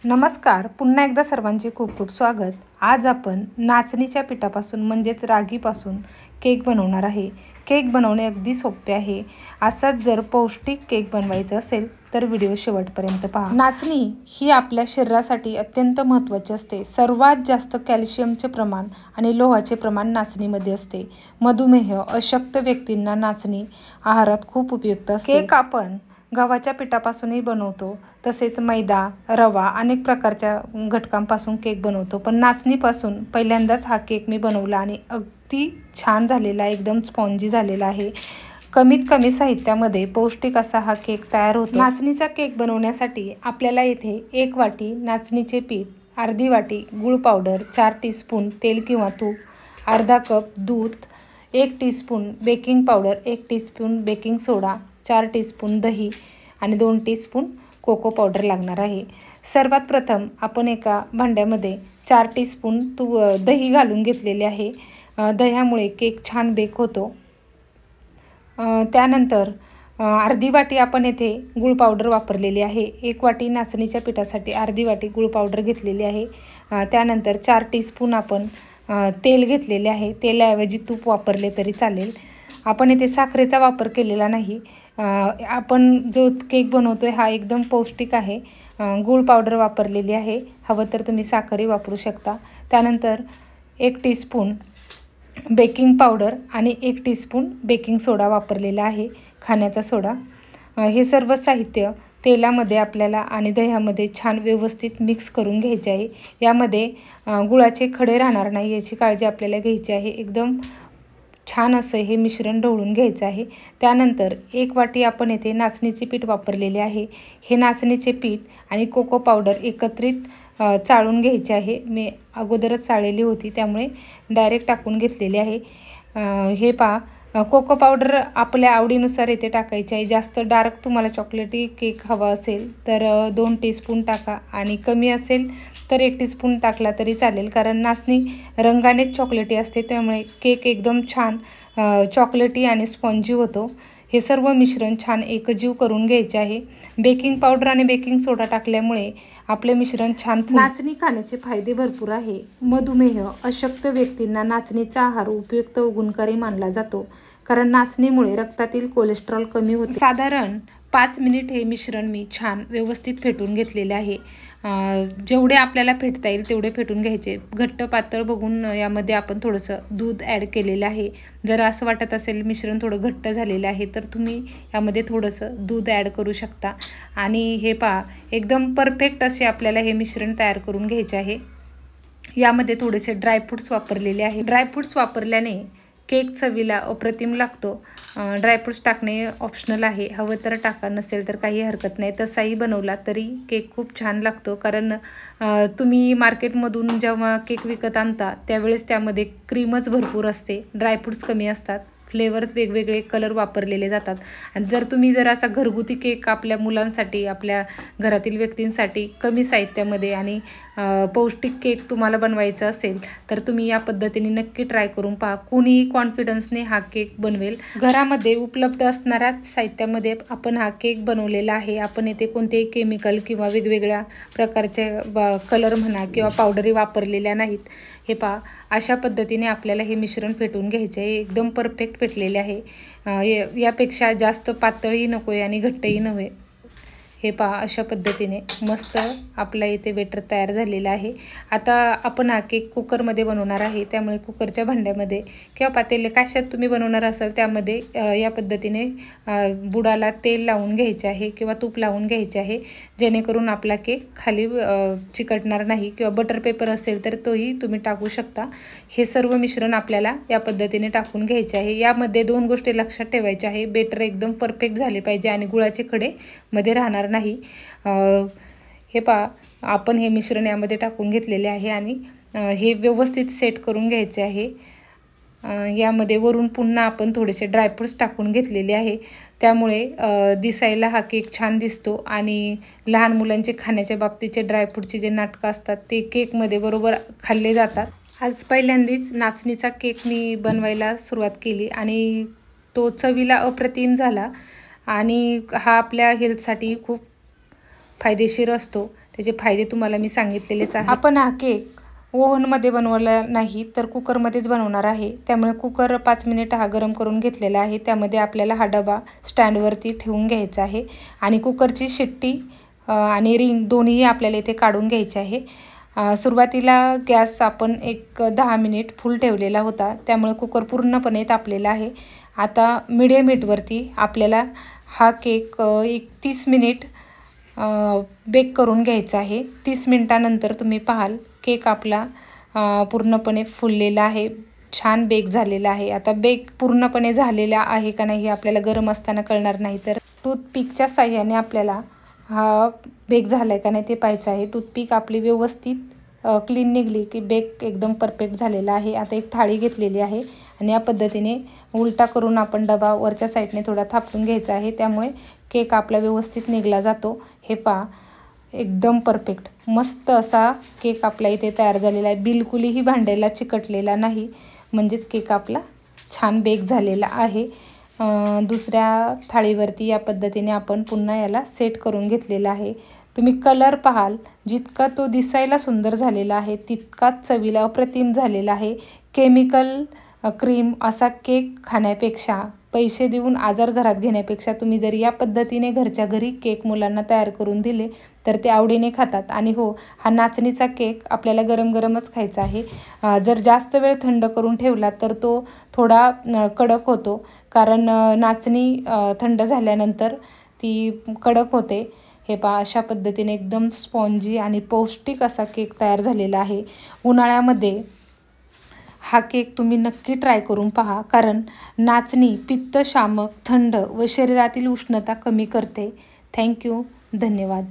नमस्कार, पुन्हा एकदा सर्वांचे खूप खूप स्वागत। आज आपण नाचणीच्या पिठापासून म्हणजेच रागीपासून केक बनवणार आहे। केक बनवणे अगदी सोपे आहे। असाच जर पौष्टिक केक बनवायचा असेल तर व्हिडिओ शेवटपर्यंत पहा। नाचणी ही आपल्या शरीरासाठी अत्यंत महत्त्वाची असते। सर्वात जास्त कॅल्शियमचे प्रमाण आणि लोहाचे प्रमाण नाचणीमध्ये असते। मधुमेह अशक्त व्यक्तींना नाचणी आहारात खूप उपयुक्त असते। केक आपण गव्हाच्या पिठापासूनही बनवतो, तसेच मैदा, रवा अनेक प्रकारच्या घटकांपासून केक बनवतो। पण नाचणीपासून पहिल्यांदाच हा केक मी बनवला आणि अगदी छान झालेला आहे, एकदम स्पॉन्जी झालेला आहे। कमीत कमी साहित्यामध्ये पौष्टिक असा हा केक तयार होतो। नाचणीचा केक बनवण्यासाठी आपल्याला येथे 1 वाटी नाचणीचे पीठ, अर्धी वाटी गूळ पावडर, 4 टीस्पून तेल किंवा तूप, अर्धा कप दूध, 1 teaspoon baking powder, 1 teaspoon baking soda, 4 teaspoon दही आणि 2 टीस्पून कोको पावडर लागणार आहे। सर्वात प्रथम आपण एका भांड्यामध्ये 4 टीस्पून दही घालून घेतलेले आहे। दह्यामुळे केक छान बेक होतो। त्यानंतर अर्धी वाटी आपण येथे गूळ पावडर वापरलेली आहे। 1 वाटी नाचणीच्या पिठासाठी अर्धी वाटी गूळ पावडर घेतलेली आहे। त्यानंतर 4 टीस्पून आपण तेल घेतलेले आहे। तेलाऐवजी तूप वापरले तरी चालेल। आपण येथे साखरेचा वापर केलेला नाही। आपण जो केक बनवतोय हा एकदम पौष्टिक आहे। गूळ पावडर वापरलेली आहे, हवं तर तुम्ही साखरही वापरू शकता। त्यानंतर 1 टीस्पून बेकिंग पावडर आणि 1 टीस्पून बेकिंग सोडा वापरलेला आहे, खाण्याचा सोडा। हे सर्व साहित्य तेलामध्ये आपल्याला आणि दह्यामध्ये छान व्यवस्थित मिक्स करून घ्यायचे आहे। यामध्ये गुळाचे खडे राहणार नाही याची काळजी आपल्याला घ्यायची आहे। एकदम छान असं हे मिश्रण ढवळून घ्यायचं आहे। त्यानंतर 1 वाटी आपण येथे नाचणीचे पीठ वापरलेले आहे। हे नाचणीचे पीठ आणि कोको पावडर एकत्रित चाळून घ्यायचे आहे। मी अगोदरच चाळलेली होती त्यामुळे डायरेक्ट टाकून घेतलेले आहे। हे पहा, कोको पावडर आपल्या आवडीनुसार येथे टाकायचे आहे। जास्त डार्क तुम्हाला चॉकलेटी केक हवा असेल तर 2 टीस्पून टाका आणि कमी असेल तर 1 टीस्पून टाकला तरी चालेल, कारण नाचणी रंगानेच चॉकलेटी असते त्यामुळे केक एकदम छान चॉकलेटी आणि स्पॉन्जी होतो। हे सर्व मिश्रण छान एकजीव करून घ्यायचे आहे। बेकिंग पावडर आणि बेकिंग सोडा टाकल्यामुळे आपले मिश्रण छान नाचणी खाण्याचे फायदे भरपूर आहे। मधुमेह अशक्त व्यक्तींना नाचणीचा आहार उपयुक्त व गुणकारी मानला जातो, कारण नाचणीमुळे रक्तातील कोलेस्ट्रॉल कमी होते। साधारण 5 मिनिट हे मिश्रण मी छान व्यवस्थित फेटून घेतलेले आहे। जेवढे आपल्याला फेटता येईल तेवढे फेटून घ्यायचे। घट्ट पातळ बघून यामध्ये आपण थोडंसं दूध ॲड केलेलं आहे। जर असं वाटत असेल मिश्रण थोडं घट्ट झालेलं आहे तर तुम्ही यामध्ये थोडंसं दूध ॲड करू शकता। आणि हे पहा, एकदम परफेक्ट असे आपल्याला हे मिश्रण तयार करून घ्यायचे आहे। यामध्ये थोडेसे ड्रायफ्रूट्स वापरलेले आहे। ड्रायफ्रूट्स वापरल्याने केक चवीला अप्रतिम लागतो। ड्रायफ्रूट्स टाकणे ऑप्शनल आहे, हवं तर टाका, नसेल तर काही हरकत नाही। तसाही बनवला तरी केक खूप छान लागतो, कारण तुम्ही मार्केटमधून जेव्हा केक विकत आणता त्यावेळेस त्यामध्ये क्रीमच भरपूर असते, ड्रायफ्रूट्स कमी असतात, फ्लेवर्स वेगवेगळे कलर वापरलेले जातात। आणि जर असा घरगुती केक आपल्या मुलांसाठी, आपल्या घरातील व्यक्तींसाठी कमी साहित्यामध्ये आणि पौष्टिक केक तुम्हाला बनवायचा असेल तर तुम्ही या पद्धतीने नक्की ट्राय करून पहा। कोणीही कॉन्फिडन्सने हा केक बनवेल। घरामध्ये उपलब्ध असणाऱ्या साहित्यामध्ये आपण हा केक बनवलेला आहे। आपण येथे कोणतेही केमिकल किंवा वेगवेगळ्या प्रकारचे कलर म्हणा किंवा पावडरी वापरलेल्या नाहीत। हे पहा, अशा पद्धतीने आपल्याला हे मिश्रण फेटून घ्यायचे आहे। एकदम परफेक्ट फेटलेले आहे। यापेक्षा जास्त पातळही नको आहे आणि घट्टही नव्हे। हे पहा, अशा पद्धतीने मस्त आपला इथे बेटर तयार झालेला आहे। आता आपण हा केक कुकरमध्ये बनवणार आहे, त्यामुळे कुकरच्या भांड्यामध्ये किंवा पातेले कशात तुम्ही बनवणार असाल त्यामध्ये या पद्धतीने बुडाला तेल लावून घ्यायचे आहे किंवा तूप लावून घ्यायचे आहे, जेणेकरून आपला केक खाली चिकटणार नाही। किंवा बटर पेपर असेल तर तोही तुम्ही टाकू शकता। हे सर्व मिश्रण आपल्याला या पद्धतीने टाकून घ्यायचे आहे। यामध्ये 2 गोष्टी लक्षात ठेवायच्या आहे, बेटर एकदम परफेक्ट झाले पाहिजे आणि गुळाचे खडे मध्ये राहणार नाही। हे पहा, आपण हे मिश्रण यामध्ये टाकून घेतलेले आहे आणि हे व्यवस्थित सेट करून घ्यायचे आहे। यामध्ये वरून पुन्हा आपण थोडेसे ड्रायफ्रूट्स टाकून घेतलेले आहे, त्यामुळे दिसायला हा केक छान दिसतो। आणि लहान मुलांचे खाण्याच्या बाबतीचे ड्रायफ्रूटचे जे नाटकं असतात ते केकमध्ये बरोबर खाल्ले जातात। आज पहिल्यांदाच नाचणीचा केक मी बनवायला सुरुवात केली आणि तो चवीला अप्रतिम झाला आणि हा आपल्या हेल्थसाठी खूप फायदेशीर असतो, त्याचे फायदे तुम्हाला मी सांगितलेलेच आहे. आपण हा केक ओव्हनमध्ये बनवला नाही तर कुकरमध्येच बनवणार आहे. त्यामुळे कुकर 5 मिनिट हा गरम करून घेतलेला आहे. त्यामध्ये आपल्याला हा डबा स्टँडवरती ठेवून घ्यायचा आहे आणि कुकरची शिट्टी आणि रिंग दोन्हीही आपल्याला इथे काढून घ्यायचे आहे. सुरुवातीला गॅस आपण एक 10 मिनिट फुल ठेवलेला होता, त्यामुळे कुकर पूर्णपणे तापलेला आहे. आता मीडियम हीटवरती आपल्याला हा केक एक 30 मिनिट बेक करून घ्यायचा आहे. 30 मिनिटानंतर तुम्ही पाहाल केक आपला पूर्णपणे फुललेला आहे, छान बेक झालेला आहे. आता बेक पूर्णपणे झालेला आहे का नाही हे आपल्याला गरम असताना कळणार नाही, तर टूथपिकच्या साह्याने आपल्याला हा बेक झाला आहे का नाही ते पाहायचं आहे. टूथपिक आपली व्यवस्थित क्लीन निघली की बेक एकदम परफेक्ट झालेला आहे. आता एक थाळी घेतलेली आहे आणि या पद्धतीने उलटा करून आपण डबा वरच्या साईडने थोडा थापटून घ्यायचा आहे, त्यामुळे केक आपला व्यवस्थित निघला जातो. हे पहा, एकदम परफेक्ट मस्त असा केक आपला इथे तयार झालेला आहे. बिलकुलही भांड्याला चिकटलेला नाही, म्हणजेच केक आपला छान बेक झालेला आहे. दुसऱ्या थाळीवरती या पद्धतीने आपण पुन्हा याला सेट करून घेतलेला आहे. तुम्ही कलर पाहाल, जितका तो दिसायला सुंदर झालेला आहे तितकाच चवीला अप्रतिम झालेला आहे. केमिकल क्रीम असा केक खाण्यापेक्षा, पैसे देऊन आजार घरात घेण्यापेक्षा तुम्ही जर या पद्धतीने घरच्या घरी केक मुलांना तयार करून दिले तर ते आवडीने खातात. आणि हो, हा नाचणीचा केक आपल्याला गरम गरमच खायचा आहे. जर जास्त वेळ थंड करून ठेवला तर तो थोडा कडक होतो, कारण नाचणी थंड झाल्यानंतर ती कडक होते. हे पहा, अशा पद्धतीने एकदम स्पॉन्जी आणि पौष्टिक असा केक तयार झालेला आहे. उन्हाळ्यामध्ये हा केक तुम्ही नक्की ट्राय करून पहा, कारण नाचणी पित्तशामक, थंड व शरीरातील उष्णता कमी करते. थँक्यू. धन्यवाद.